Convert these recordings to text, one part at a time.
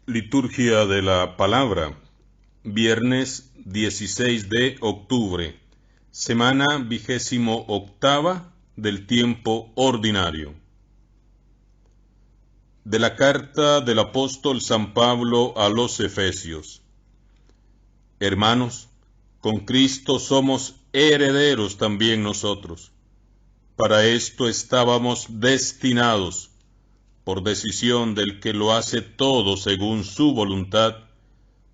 Liturgia de la Palabra, viernes 16 de octubre, semana 28ª del tiempo ordinario. De la carta del apóstol San Pablo a los Efesios. Hermanos, con Cristo somos herederos también nosotros. Para esto estábamos destinados, por decisión del que lo hace todo según su voluntad,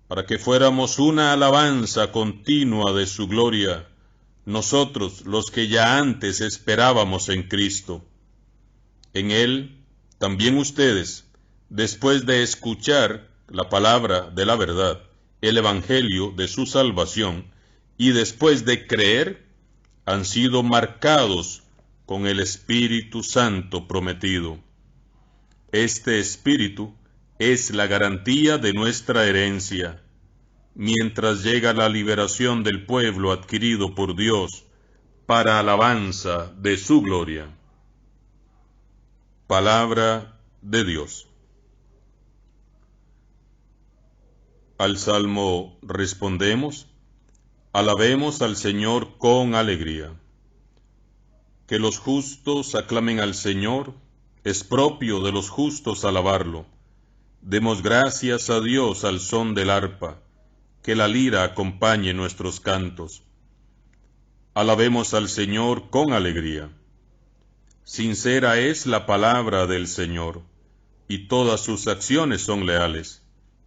para que fuéramos una alabanza continua de su gloria, nosotros los que ya antes esperábamos en Cristo. En Él, también ustedes, después de escuchar la palabra de la verdad, el evangelio de su salvación, y después de creer, han sido marcados con el Espíritu Santo prometido. Este Espíritu es la garantía de nuestra herencia, mientras llega la liberación del pueblo adquirido por Dios para alabanza de su gloria. Palabra de Dios. Al Salmo respondemos: alabemos al Señor con alegría. Que los justos aclamen al Señor, es propio de los justos alabarlo. Demos gracias a Dios al son del arpa, que la lira acompañe nuestros cantos. Alabemos al Señor con alegría. Sincera es la palabra del Señor, y todas sus acciones son leales.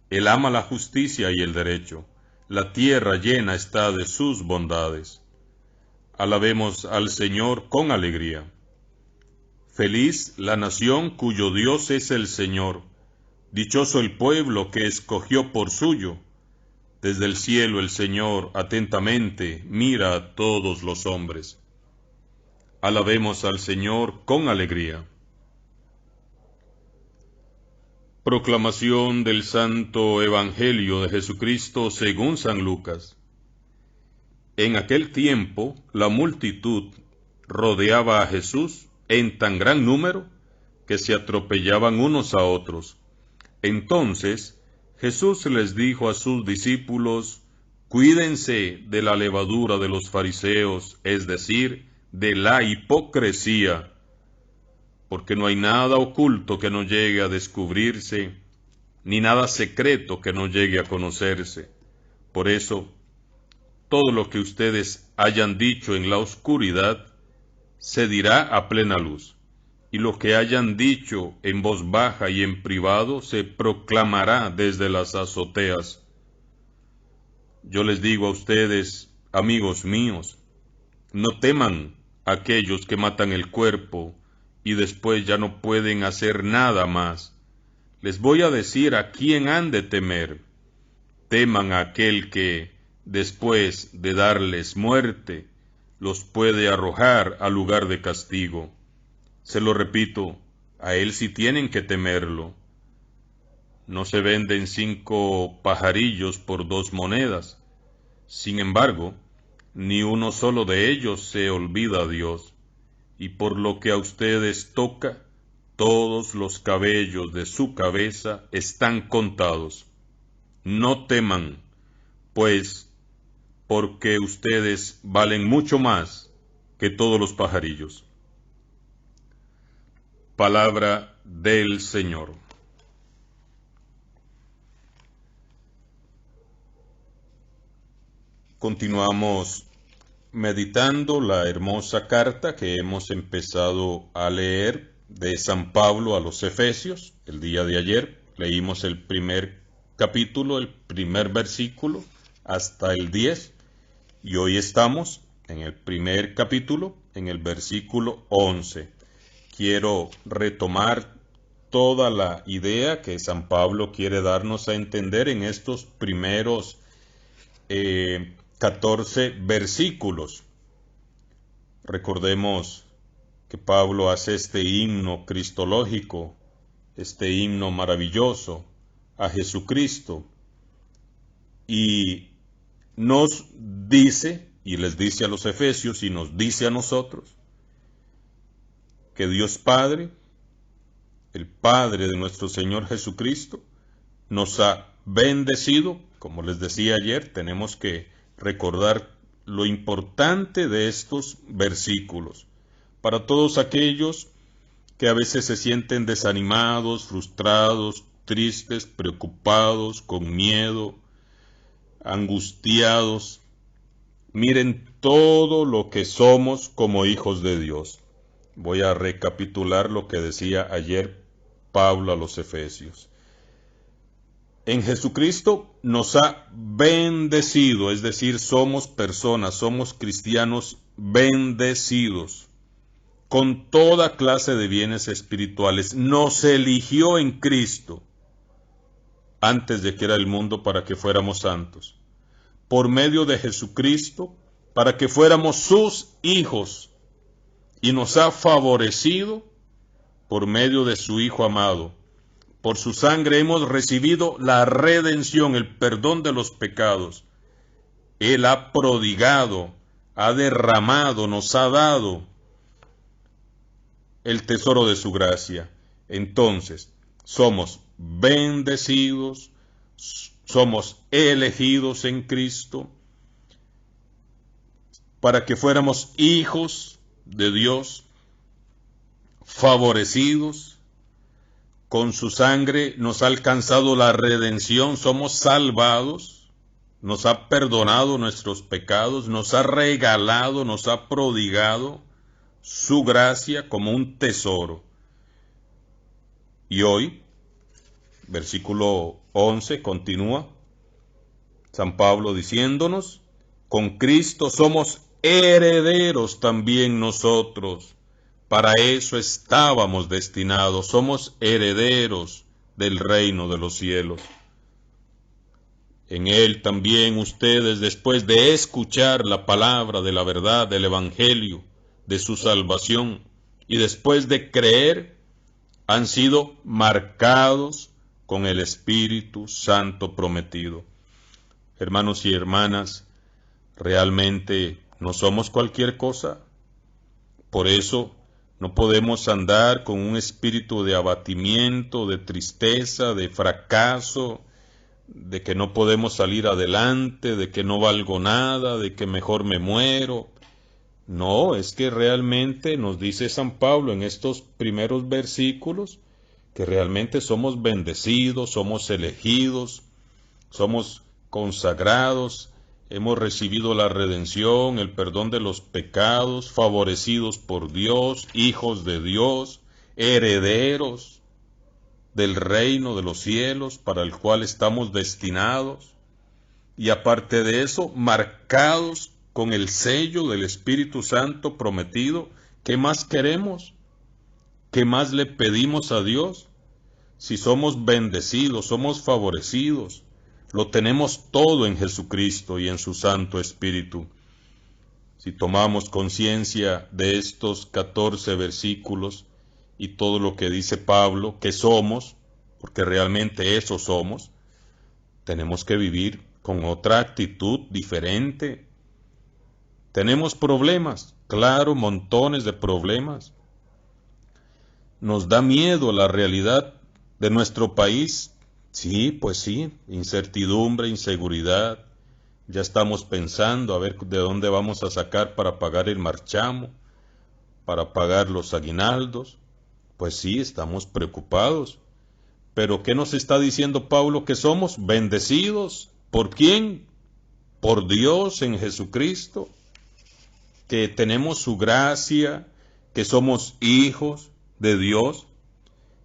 Él ama la justicia y el derecho, la tierra llena está de sus bondades. Alabemos al Señor con alegría. Feliz la nación cuyo Dios es el Señor, dichoso el pueblo que escogió por suyo. Desde el cielo el Señor atentamente mira a todos los hombres. Alabemos al Señor con alegría. Proclamación del Santo Evangelio de Jesucristo según San Lucas. En aquel tiempo la multitud rodeaba a Jesús en tan gran número que se atropellaban unos a otros. Entonces Jesús les dijo a sus discípulos: cuídense de la levadura de los fariseos, es decir, de la hipocresía, porque no hay nada oculto que no llegue a descubrirse, ni nada secreto que no llegue a conocerse. Por eso, todo lo que ustedes hayan dicho en la oscuridad, se dirá a plena luz, y lo que hayan dicho en voz baja y en privado, se proclamará desde las azoteas. Yo les digo a ustedes, amigos míos, no teman a aquellos que matan el cuerpo, y después ya no pueden hacer nada más. Les voy a decir a quién han de temer. Teman a aquel que, después de darles muerte, los puede arrojar al lugar de castigo. Se lo repito, a él sí tienen que temerlo. No se venden 5 pajarillos por 2 monedas. Sin embargo, ni uno solo de ellos se olvida a Dios. Y por lo que a ustedes toca, todos los cabellos de su cabeza están contados. No teman, pues, porque ustedes valen mucho más que todos los pajarillos. Palabra del Señor. Continuamos meditando la hermosa carta que hemos empezado a leer de San Pablo a los Efesios. El día de ayer leímos el primer capítulo, el primer versículo, hasta el 10, y hoy estamos en el primer capítulo, en el versículo 11. Quiero retomar toda la idea que San Pablo quiere darnos a entender en estos primeros 14 versículos. Recordemos que Pablo hace este himno cristológico, este himno maravilloso a Jesucristo, y nos dice, y les dice a los efesios, y nos dice a nosotros, que Dios Padre, el Padre de nuestro Señor Jesucristo, nos ha bendecido. Como les decía ayer, tenemos que recordar lo importante de estos versículos. Para todos aquellos que a veces se sienten desanimados, frustrados, tristes, preocupados, con miedo, angustiados, miren todo lo que somos como hijos de Dios. Voy a recapitular lo que decía ayer Pablo a los Efesios. En Jesucristo nos ha bendecido, es decir, somos personas, somos cristianos bendecidos con toda clase de bienes espirituales. Nos eligió en Cristo antes de que era el mundo para que fuéramos santos. Por medio de Jesucristo, para que fuéramos sus hijos, y nos ha favorecido por medio de su Hijo amado. Por su sangre hemos recibido la redención, el perdón de los pecados. Él ha prodigado, ha derramado, nos ha dado el tesoro de su gracia. Entonces, somos bendecidos, somos elegidos en Cristo para que fuéramos hijos de Dios, favorecidos. Con su sangre nos ha alcanzado la redención, somos salvados, nos ha perdonado nuestros pecados, nos ha regalado, nos ha prodigado su gracia como un tesoro. Y hoy, versículo 11, continúa San Pablo diciéndonos: con Cristo somos herederos también nosotros. Para eso estábamos destinados, somos herederos del reino de los cielos. En Él también ustedes, después de escuchar la palabra de la verdad del Evangelio, de su salvación, y después de creer, han sido marcados con el Espíritu Santo prometido. Hermanos y hermanas, realmente no somos cualquier cosa. Por eso no podemos andar con un espíritu de abatimiento, de tristeza, de fracaso, de que no podemos salir adelante, de que no valgo nada, de que mejor me muero. No, es que realmente nos dice San Pablo en estos primeros versículos que realmente somos bendecidos, somos elegidos, somos consagrados, hemos recibido la redención, el perdón de los pecados, favorecidos por Dios, hijos de Dios, herederos del reino de los cielos para el cual estamos destinados, y aparte de eso, marcados con el sello del Espíritu Santo prometido. ¿Qué más queremos? ¿Qué más le pedimos a Dios? Si somos bendecidos, somos favorecidos, lo tenemos todo en Jesucristo y en su Santo Espíritu. Si tomamos conciencia de estos 14 versículos y todo lo que dice Pablo, que somos, porque realmente eso somos, tenemos que vivir con otra actitud diferente. Tenemos problemas, claro, montones de problemas. Nos da miedo la realidad de nuestro país. Sí, pues sí, incertidumbre, inseguridad. Ya estamos pensando a ver de dónde vamos a sacar para pagar el marchamo, para pagar los aguinaldos. Pues sí, estamos preocupados. Pero ¿qué nos está diciendo Pablo? Que somos bendecidos. ¿Por quién? Por Dios en Jesucristo. Que tenemos su gracia, que somos hijos de Dios.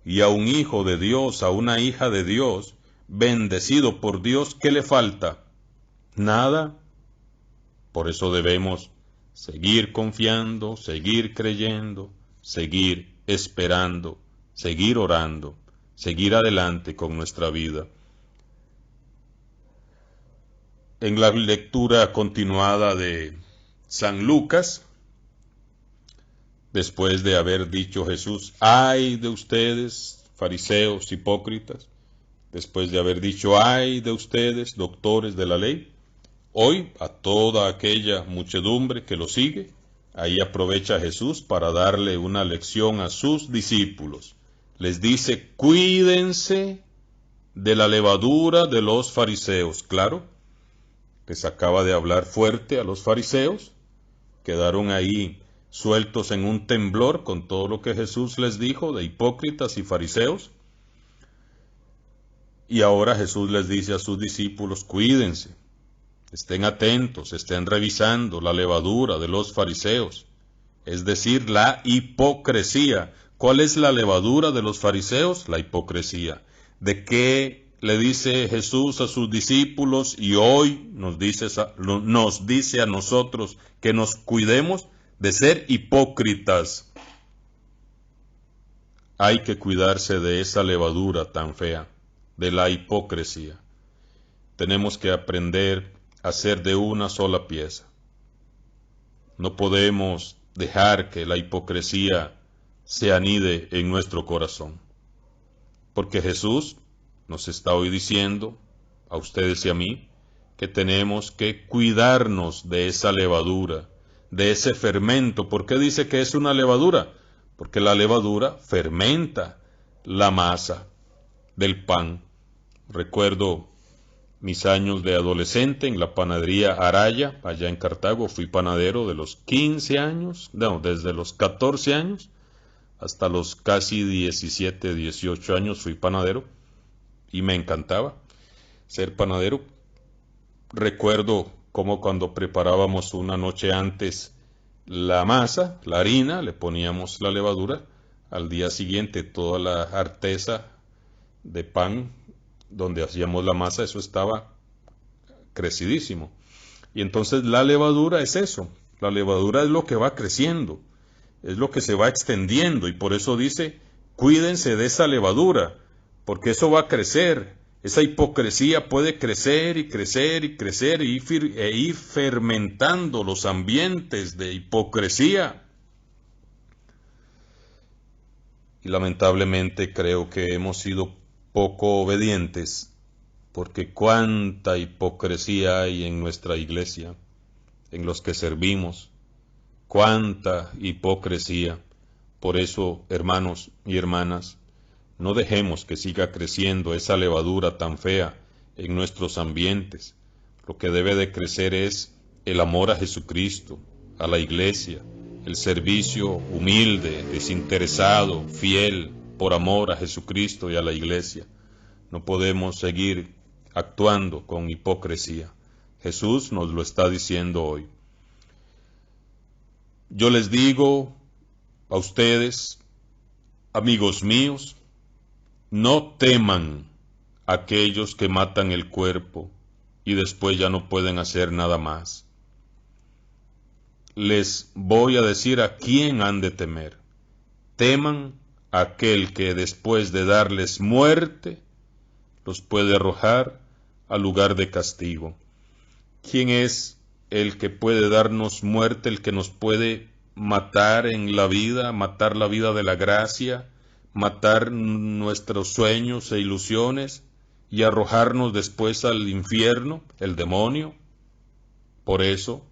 Y a un hijo de Dios, a una hija de Dios, bendecido por Dios, ¿qué le falta? Nada. Por eso debemos seguir confiando, seguir creyendo, seguir esperando, seguir orando, seguir adelante con nuestra vida. En la lectura continuada de San Lucas, después de haber dicho Jesús: ¡ay de ustedes, fariseos hipócritas! Después de haber dicho: ¡ay de ustedes, doctores de la ley! Hoy, a toda aquella muchedumbre que lo sigue, ahí aprovecha Jesús para darle una lección a sus discípulos. Les dice: cuídense de la levadura de los fariseos. Claro, les acaba de hablar fuerte a los fariseos, quedaron ahí sueltos en un temblor con todo lo que Jesús les dijo de hipócritas y fariseos. Y ahora Jesús les dice a sus discípulos, cuídense, estén atentos, estén revisando la levadura de los fariseos, es decir, la hipocresía. ¿Cuál es la levadura de los fariseos? La hipocresía. ¿De qué le dice Jesús a sus discípulos y hoy nos dice a nosotros que nos cuidemos de ser hipócritas? Hay que cuidarse de esa levadura tan fea, de la hipocresía. Tenemos que aprender a ser de una sola pieza. No podemos dejar que la hipocresía se anide en nuestro corazón. Porque Jesús nos está hoy diciendo, a ustedes y a mí, que tenemos que cuidarnos de esa levadura, de ese fermento. ¿Por qué dice que es una levadura? Porque la levadura fermenta la masa del pan. Recuerdo mis años de adolescente en la panadería Araya, allá en Cartago. Fui panadero de los 15 años, no, desde los 14 años hasta los casi 17, 18 años fui panadero y me encantaba ser panadero. Recuerdo cómo cuando preparábamos una noche antes la masa, la harina, le poníamos la levadura, al día siguiente toda la artesa de pan donde hacíamos la masa, eso estaba crecidísimo. Y entonces la levadura es eso, la levadura es lo que va creciendo, es lo que se va extendiendo, y por eso dice, cuídense de esa levadura, porque eso va a crecer. Esa hipocresía puede crecer y crecer y crecer e ir fermentando los ambientes de hipocresía. Y lamentablemente creo que hemos sido poco obedientes, porque cuánta hipocresía hay en nuestra iglesia, en los que servimos, cuánta hipocresía. Por eso, hermanos y hermanas, no dejemos que siga creciendo esa levadura tan fea en nuestros ambientes. Lo que debe de crecer es el amor a Jesucristo, a la iglesia, el servicio humilde, desinteresado, fiel, por amor a Jesucristo y a la iglesia. No podemos seguir actuando con hipocresía. Jesús nos lo está diciendo hoy. Yo les digo a ustedes, amigos míos, no teman a aquellos que matan el cuerpo y después ya no pueden hacer nada más. Les voy a decir a quién han de temer. Teman a aquel que después de darles muerte, los puede arrojar al lugar de castigo. ¿Quién es el que puede darnos muerte, el que nos puede matar en la vida, matar la vida de la gracia, matar nuestros sueños e ilusiones y arrojarnos después al infierno? El demonio. Por eso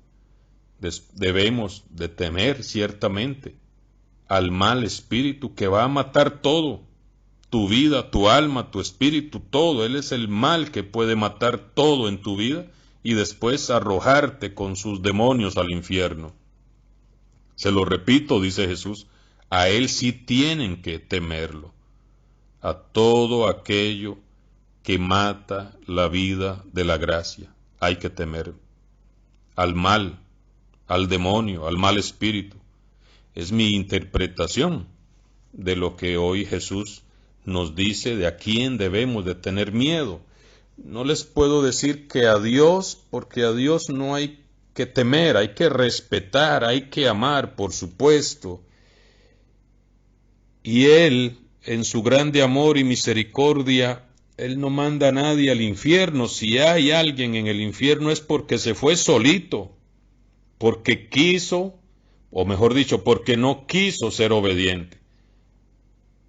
debemos de temer ciertamente al mal espíritu que va a matar todo, tu vida, tu alma, tu espíritu, todo. Él es el mal que puede matar todo en tu vida y después arrojarte con sus demonios al infierno. Se lo repito, dice Jesús, a él sí tienen que temerlo, a todo aquello que mata la vida de la gracia. Hay que temer al mal, al demonio, al mal espíritu. Es mi interpretación de lo que hoy Jesús nos dice de a quién debemos de tener miedo. No les puedo decir que a Dios, porque a Dios no hay que temer, hay que respetar, hay que amar, por supuesto. Y Él, en su grande amor y misericordia, Él no manda a nadie al infierno. Si hay alguien en el infierno es porque se fue solito, porque quiso, o mejor dicho, porque no quiso ser obediente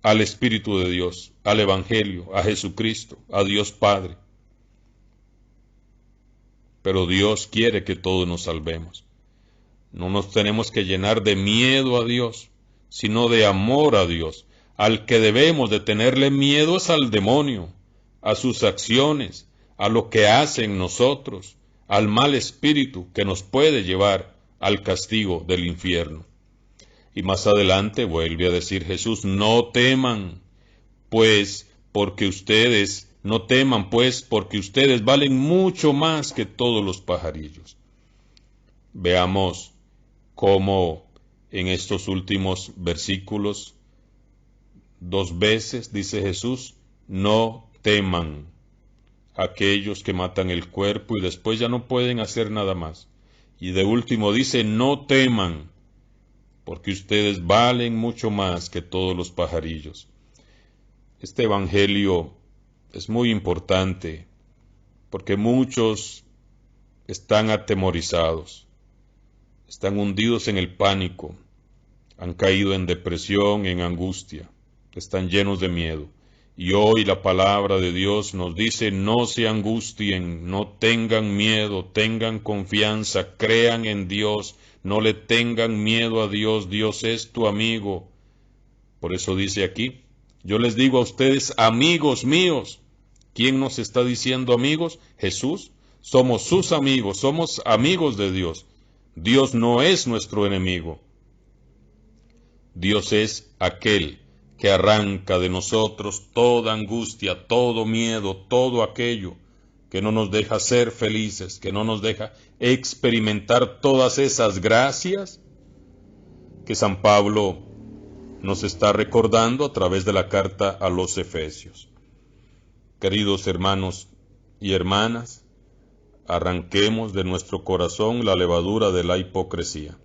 al Espíritu de Dios, al Evangelio, a Jesucristo, a Dios Padre. Pero Dios quiere que todos nos salvemos. No nos tenemos que llenar de miedo a Dios, sino de amor a Dios. Al que debemos de tenerle miedo es al demonio, a sus acciones, a lo que hace en nosotros, al mal espíritu que nos puede llevar al castigo del infierno. Y más adelante vuelve a decir Jesús, no teman, pues porque ustedes, no teman pues porque ustedes valen mucho más que todos los pajarillos. Veamos cómo en estos últimos versículos, 2 veces dice Jesús, no teman aquellos que matan el cuerpo y después ya no pueden hacer nada más. Y de último dice, no teman, porque ustedes valen mucho más que todos los pajarillos. Este evangelio es muy importante porque muchos están atemorizados, están hundidos en el pánico, han caído en depresión, en angustia, están llenos de miedo. Y hoy la palabra de Dios nos dice, no se angustien, no tengan miedo, tengan confianza, crean en Dios, no le tengan miedo a Dios, Dios es tu amigo. Por eso dice aquí, yo les digo a ustedes, amigos míos. ¿Quién nos está diciendo amigos? Jesús. Somos sus amigos, somos amigos de Dios. Dios no es nuestro enemigo. Dios es aquel que arranca de nosotros toda angustia, todo miedo, todo aquello que no nos deja ser felices, que no nos deja experimentar todas esas gracias que San Pablo nos está recordando a través de la carta a los Efesios. Queridos hermanos y hermanas, arranquemos de nuestro corazón la levadura de la hipocresía.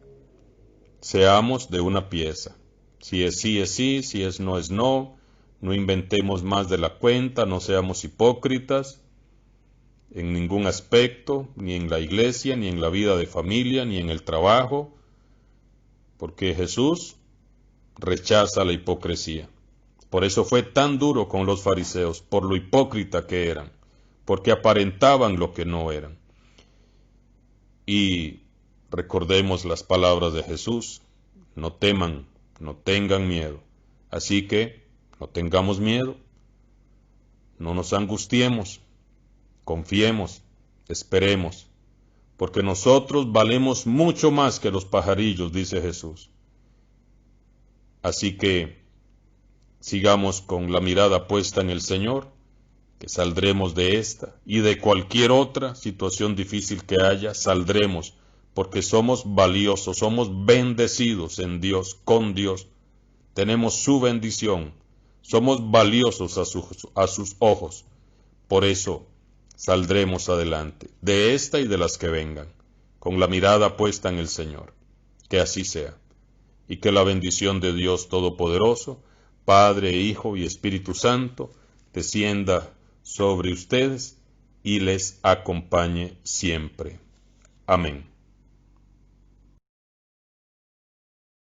Seamos de una pieza. Si es sí, es sí, si es no, no inventemos más de la cuenta, no seamos hipócritas en ningún aspecto, ni en la iglesia, ni en la vida de familia, ni en el trabajo, porque Jesús rechaza la hipocresía. Por eso fue tan duro con los fariseos, por lo hipócrita que eran, porque aparentaban lo que no eran. Y recordemos las palabras de Jesús, no teman, no tengan miedo. Así que no tengamos miedo, no nos angustiemos, confiemos, esperemos, porque nosotros valemos mucho más que los pajarillos, dice Jesús. Así que sigamos con la mirada puesta en el Señor, que saldremos de esta y de cualquier otra situación difícil que haya, saldremos, porque somos valiosos, somos bendecidos en Dios, con Dios. Tenemos su bendición, somos valiosos a sus ojos. Por eso saldremos adelante, de esta y de las que vengan, con la mirada puesta en el Señor. Que así sea, y que la bendición de Dios Todopoderoso, Padre, Hijo y Espíritu Santo, descienda sobre ustedes y les acompañe siempre. Amén.